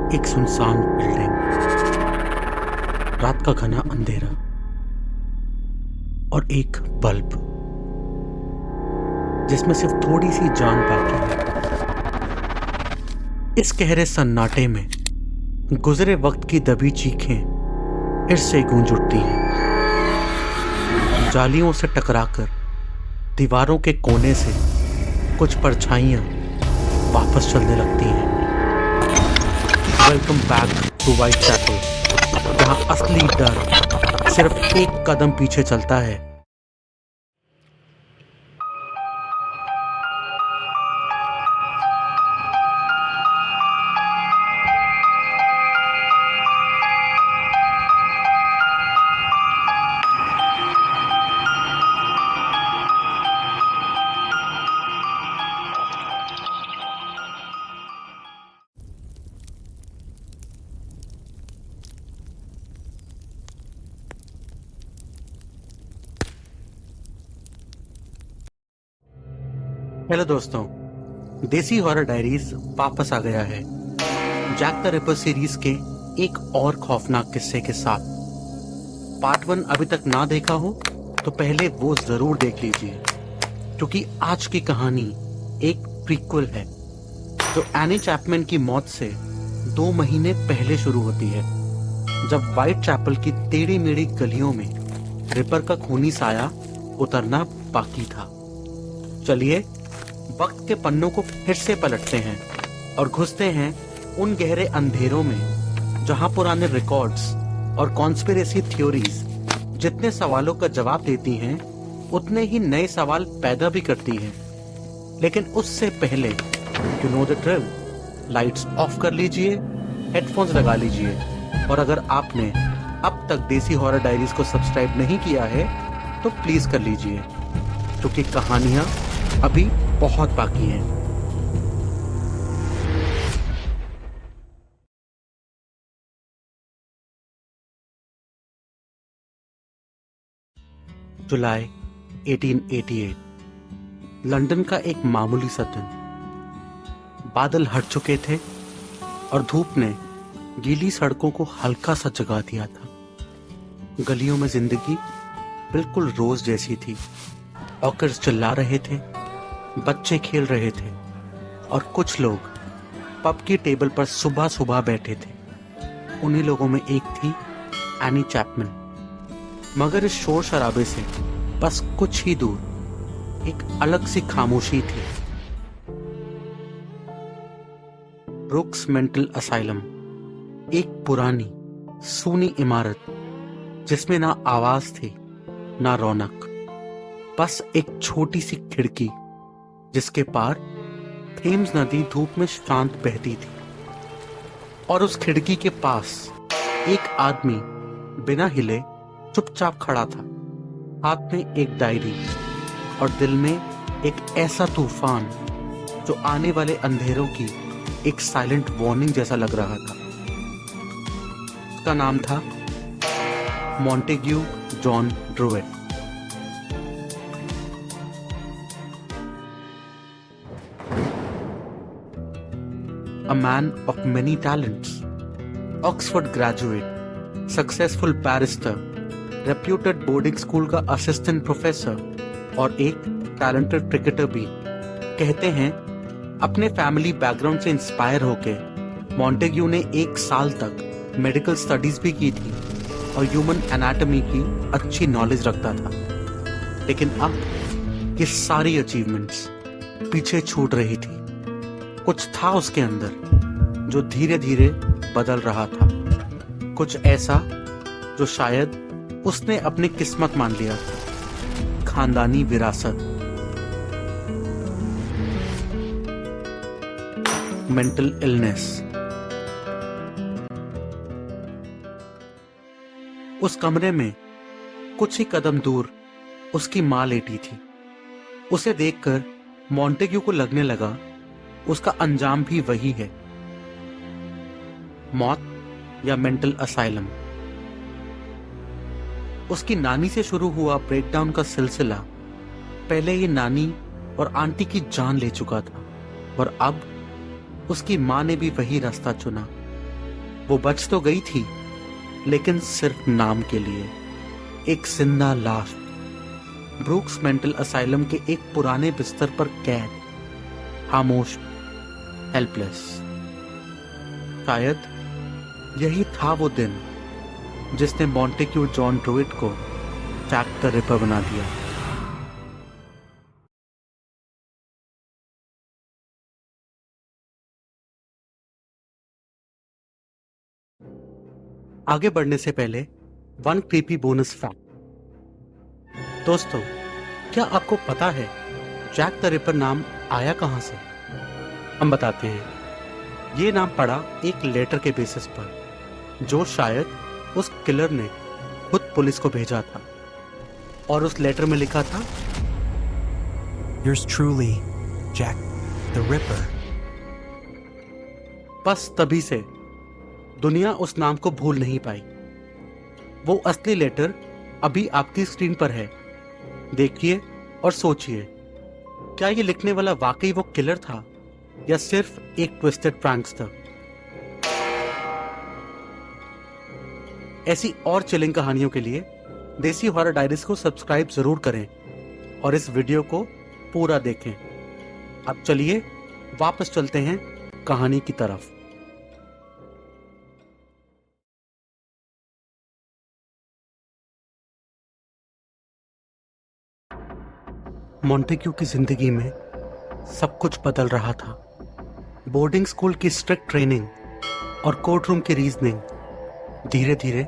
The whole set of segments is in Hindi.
एक सुनसान बिल्डिंग, रात का घना अंधेरा और एक बल्ब जिसमें सिर्फ थोड़ी सी जान बाकी है। इस गहरे सन्नाटे में गुजरे वक्त की दबी चीखें फिर से गूंज उठती हैं। जालियों से टकराकर दीवारों के कोने से कुछ परछाइयां वापस चलने लगती हैं। Welcome back to Whitechapel, जहां असली डर सिर्फ एक कदम पीछे चलता है। हेलो दोस्तों, देसी हॉरर डायरीज वापस आ गया है जैक द रिपर सीरीज के एक और खौफनाक किस्से के साथ। पार्ट 1 अभी तक ना देखा हो तो पहले वो जरूर देख लीजिए, क्योंकि आज की कहानी एक प्रीक्वल है जो एनी चैपमैन की मौत से 2 महीने पहले शुरू होती है, जब व्हाइट चैपल की टेढ़ी मेढ़ी गलियों में रिपर का खूनी साया उतरना बाकी था। चलिए वक्त के पन्नों को फिर से पलटते हैं और घुसते हैं उन गहरे अंधेरों में जहां पुराने रिकॉर्ड्स और कॉन्स्पिरेसी थ्योरीज जितने सवालों का जवाब देती हैं उतने ही नए सवाल पैदा भी करती हैं। लेकिन उससे पहले you know the drill, lights off कर लीजिए, हेडफोन्स लगा लीजिए, और अगर आपने अब तक देसी हॉरर डायरीज को सब्सक्राइब नहीं किया है तो प्लीज कर लीजिए, क्योंकि कहानियां अभी बहुत बाकी हैं। जुलाई 1888, लंदन का एक मामूली सा दिन। बादल हट चुके थे और धूप ने गीली सड़कों को हल्का सा जगा दिया था। गलियों में जिंदगी बिल्कुल रोज जैसी थी। हॉकर्स चिल्ला रहे थे, बच्चे खेल रहे थे और कुछ लोग पब की टेबल पर सुबह सुबह बैठे थे। उन्हीं लोगों में एक थी एनी चैपमैन। मगर इस शोर शराबे से बस कुछ ही दूर एक अलग सी खामोशी थी। ब्रुक्स मेंटल असाइलम, एक पुरानी सूनी इमारत जिसमें ना आवाज थी ना रौनक, बस एक छोटी सी खिड़की जिसके पार थेम्स नदी धूप में शांत बहती थी। और उस खिड़की के पास एक आदमी बिना हिले चुपचाप खड़ा था, हाथ में एक डायरी और दिल में एक ऐसा तूफान जो आने वाले अंधेरों की एक साइलेंट वार्निंग जैसा लग रहा था। उसका नाम था Montague John Drewett. A man of many talents, Oxford graduate, successful barrister, reputed boarding school का असिस्टेंट प्रोफेसर और एक टैलेंटेड क्रिकेटर भी। कहते हैं अपने फैमिली बैकग्राउंड से इंस्पायर होके मॉन्टेग्यू ने 1 साल तक मेडिकल स्टडीज भी की थी और ह्यूमन एनाटॉमी की अच्छी नॉलेज रखता था। लेकिन अब ये सारी अचीवमेंट्स पीछे छूट रही थी। कुछ था उसके अंदर जो धीरे धीरे बदल रहा था, कुछ ऐसा जो शायद उसने अपनी किस्मत मान लिया था। खानदानी विरासत, मेंटल इलनेस। उस कमरे में कुछ ही कदम दूर उसकी मां लेटी थी। उसे देखकर मॉन्टेग्यू को लगने लगा उसका अंजाम भी वही है, मौत या मेंटल असाइलम। उसकी नानी से शुरू हुआ ब्रेकडाउन का सिलसिला पहले ही नानी और आंटी की जान ले चुका था, और अब उसकी मां ने भी वही रास्ता चुना, वो बच तो गई थी, लेकिन सिर्फ नाम के लिए। एक जिंदा लाश ब्रूक्स मेंटल असाइलम के एक पुराने बिस्तर पर कैद, खामोश, हेल्पलेस। शायद यही था वो दिन जिसने मॉन्टेग्यू जॉन ड्रूइट को जैक द रिपर बना दिया। आगे बढ़ने से पहले वन क्रीपी बोनस फैक्ट। दोस्तों, क्या आपको पता है जैक द रिपर नाम आया कहां से? हम बताते हैं। ये नाम पड़ा एक लेटर के बेसिस पर, जो शायद उस किलर ने खुद पुलिस को भेजा था, और उस लेटर में लिखा था, Yours truly, Jack the Ripper. बस तभी से दुनिया उस नाम को भूल नहीं पाई। वो असली लेटर अभी आपकी स्क्रीन पर है। देखिए और सोचिए, क्या ये लिखने वाला वाकई वो किलर था या सिर्फ एक ट्विस्टेड प्रैंकस्टर? ऐसी और चिलिंग कहानियों के लिए देसी हॉरर डायरीज को सब्सक्राइब जरूर करें और इस वीडियो को पूरा देखें। अब चलिए वापस चलते हैं कहानी की तरफ। मॉन्टेग्यू की जिंदगी में सब कुछ बदल रहा था। बोर्डिंग स्कूल की स्ट्रिक्ट ट्रेनिंग और कोर्ट रूम की रीजनिंग धीरे धीरे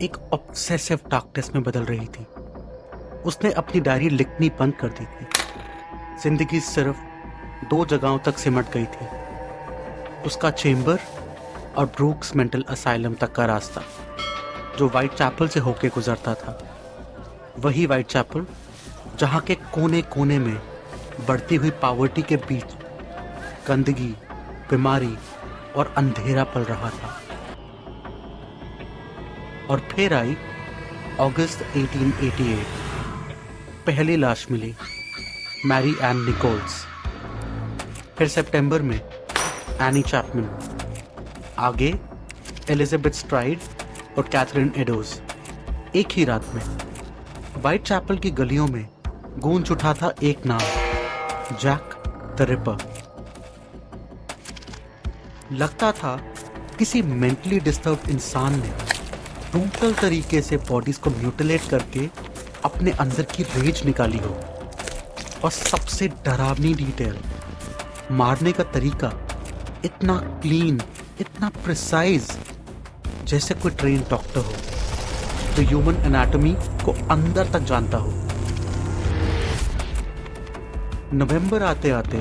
एक ऑब्सेसिव डार्कनेस में बदल रही थी। उसने अपनी डायरी लिखनी बंद कर दी थी। जिंदगी सिर्फ 2 जगहों तक सिमट गई थी, उसका चेम्बर और ब्रूक्स मेंटल असाइलम तक का रास्ता, जो व्हाइट चैपल से होके गुजरता था। वही व्हाइट चैपल जहाँ के कोने कोने में बढ़ती हुई पॉवर्टी के बीच गंदगी, बीमारी और अंधेरा पल रहा था। और फिर आई अगस्त 1888। पहली लाश मिली, मैरी एन निकोल्स। फिर सितंबर में एनी चैपमैन। आगे एलिजाबेथ स्ट्राइड और कैथरीन एडोज। एक ही रात में व्हाइट चैपल की गलियों में गूंज उठा था एक नाम, जैक द रिपर। लगता था किसी मेंटली डिस्टर्ब इंसान ने ब्रूटल तरीके से बॉडीज को म्यूटिलेट करके अपने अंदर की रेज निकाली हो। और सबसे डरावनी डिटेल, मारने का तरीका इतना क्लीन, इतना प्रिसाइज, जैसे कोई ट्रेन डॉक्टर हो जो ह्यूमन एनाटॉमी को अंदर तक जानता हो। नवंबर आते आते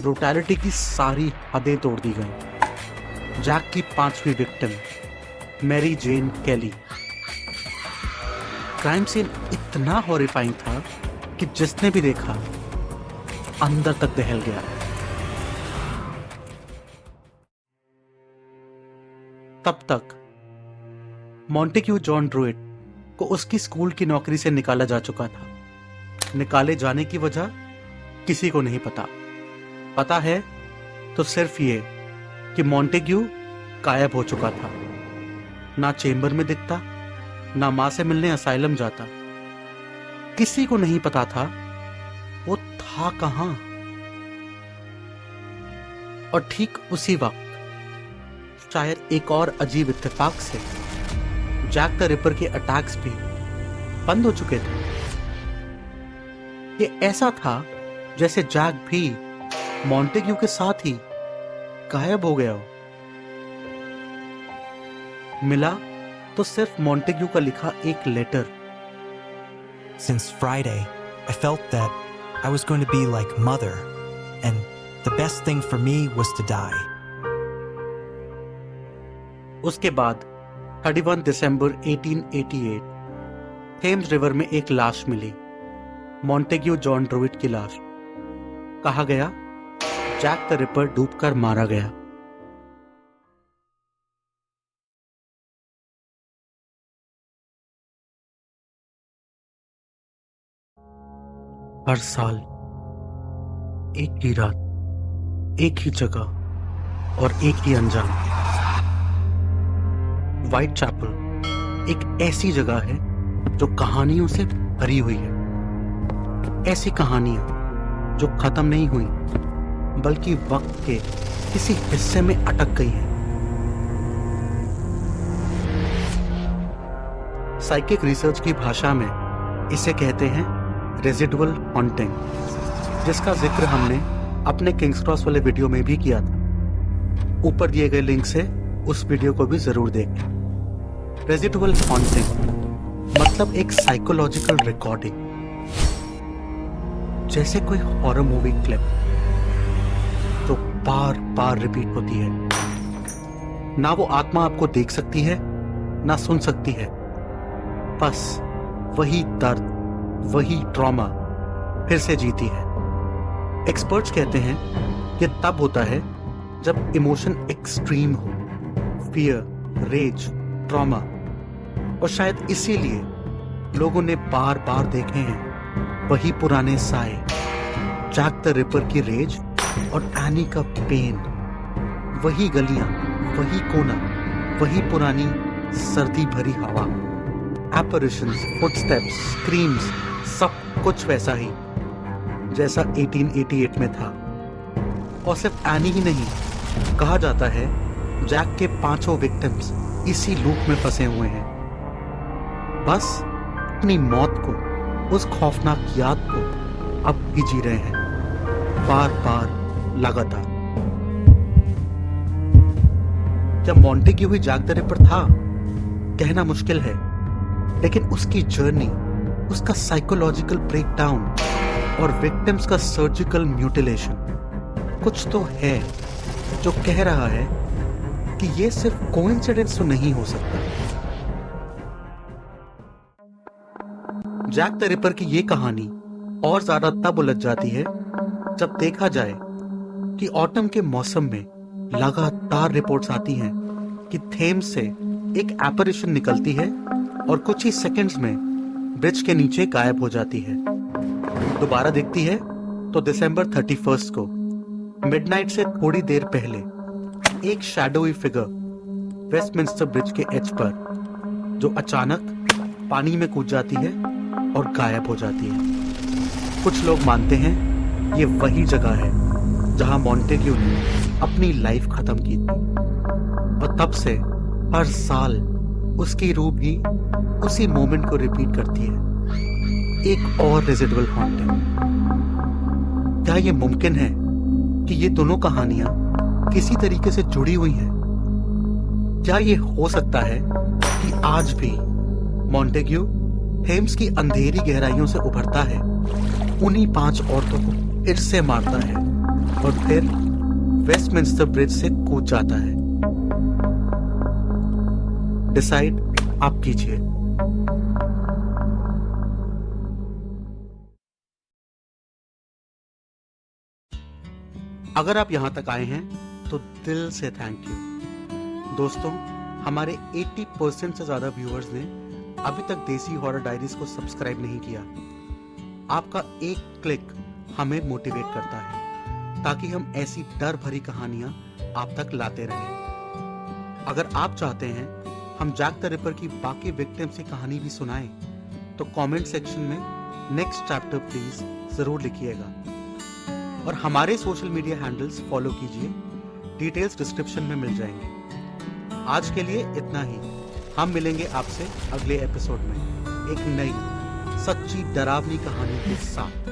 ब्रूटैलिटी की सारी हदें तोड़ दी गई। जैक की 5वीं विक्टिम, मैरी जेन कैली। क्राइम सीन इतना हॉरिफाइंग था कि जिसने भी देखा अंदर तक दहल गया। तब तक मॉन्टेग्यू जॉन ड्रूइट को उसकी स्कूल की नौकरी से निकाला जा चुका था। निकाले जाने की वजह किसी को नहीं पता। पता है तो सिर्फ ये कि मॉन्टेग्यू गायब हो चुका था। ना चेम्बर में दिखता, ना मां से मिलने असाइलम जाता। किसी को नहीं पता था वो था कहां। और ठीक उसी वक्त शायद एक और अजीब इत्तेफाक से जैक द रिपर के अटैक्स भी बंद हो चुके थे। ये ऐसा था जैसे जैक भी मॉन्टेग्यू के साथ ही गायब हो गया हो। मिला तो सिर्फ मॉन्टेग्यू का लिखा एक letter. Since Friday, I felt that I was going to be like Mother, and the best thing for me was to die. उसके बाद 31 दिसंबर 1888 थेम्स रिवर में एक लाश मिली, मॉन्टेग्यू जॉन ड्रूइट की लाश। कहा गया जैक द रिपर डूबकर मारा गया। हर साल एक ही रात, एक ही जगह और एक ही अंजाम। व्हाइट चैपल एक ऐसी जगह है जो कहानियों से भरी हुई है। ऐसी कहानियां जो खत्म नहीं हुई बल्कि वक्त के किसी हिस्से में अटक गई हैं। साइकिक रिसर्च की भाषा में इसे कहते हैं रेजिडुअल हॉन्टिंग, जिसका जिक्र हमने अपने किंग्स क्रॉस वाले वीडियो में भी किया था। ऊपर दिए गए लिंक से उस वीडियो को भी जरूर देखें। रेजिडुअल हॉन्टिंग मतलब एक साइकोलॉजिकल रिकॉर्डिंग, जैसे कोई हॉरर मूवी क्लिप जो बार बार रिपीट होती है। ना वो आत्मा आपको देख सकती है ना सुन सकती है, बस वही दर्द, वही ट्रॉमा फिर से जीती है। एक्सपर्ट्स कहते हैं ये तब होता है जब इमोशन एक्सट्रीम हो, फियर, रेज, ट्रॉमा, और शायद इसीलिए लोगों ने बार बार देखे हैं वही पुराने साए, जैक द रिपर की रेज और एनी का पेन, वही गलियां, वही कोना, वही पुरानी सर्दी भरी हवा, एपरिशंस, फुटस्टेप्स, स्क्रीम्स, सब कुछ वैसा ही जैसा 1888 में था। और सिर्फ एनी ही नहीं, कहा जाता है जैक के 5 विक्टिम्स इसी लूप में फंसे हुए हैं, बस अपनी मौत को, उस खौफनाक याद को अब भी जी रहे हैं, बार बार, लगातार। क्या मॉन्टेग्यू ही जैक द रिपर था? कहना मुश्किल है, लेकिन उसकी जर्नी, उसका साइकोलॉजिकल ब्रेकडाउन और विक्टिम्स का सर्जिकल म्यूटिलेशन कुछ तो है जो कह रहा है कि ये सिर्फ कोइंसिडेंस तो नहीं हो सकता। जैक द रिपर की ये कहानी और ज्यादा तब उलझ जाती है जब देखा जाए कि ऑटम के मौसम में लगातार रिपोर्ट्स आती हैं कि थेम्स से एक एपरिशन निकलती है और कुछ ही सेकंड्स में ब्रिज के नीचे गायब हो जाती है। दोबारा दिखती है तो दिसंबर 31 को मिडनाइट से थोड़ी देर पहले एक शैडोई फिगर वेस्टमिंस्टर ब्रिज के एज पर, जो अचानक पानी में कूद जाती है और गायब हो जाती है। कुछ लोग मानते हैं ये वही जगह है जहां मॉन्टेग्यू ने अपनी लाइफ खत्म की थी, और तब से हर साल उसकी रूह भी उसी मोमेंट को रिपीट करती है। एक और रेजिडुअल हॉन्टिंग। क्या ये मुमकिन है कि ये दोनों कहानियां किसी तरीके से जुड़ी हुई हैं? क्या ये हो सकता है कि आज भी मॉन्टेग्यू थेम्स की अंधेरी गहराइयों से उभरता है, उन्हीं 5 औरतों को फिर से मारता है और फिर वेस्टमिंस्टर ब्रिज से कूद जाता है? डिसाइड आप कीजिए। अगर आप यहां तक आए हैं तो दिल से थैंक यू। दोस्तों, हमारे 80% से ज्यादा व्यूअर्स ने अभी तक देसी हॉरर डायरीज को सब्सक्राइब नहीं किया। आपका एक क्लिक हमें मोटिवेट करता है ताकि हम ऐसी डर भरी कहानियां आप तक लाते रहें। अगर आप चाहते हैं हम जैक द रिपर की बाकी विक्टिम्स की कहानी भी सुनाएं, तो कमेंट सेक्शन में नेक्स्ट चैप्टर प्लीज जरूर लिखिएगा, और हमारे सोशल मीडिया हैंडल्स फॉलो कीजिए, डिटेल्स डिस्क्रिप्शन में मिल जाएंगे। आज के लिए इतना ही। हम मिलेंगे आपसे अगले एपिसोड में एक नई सच्ची डरावनी कहानी के साथ।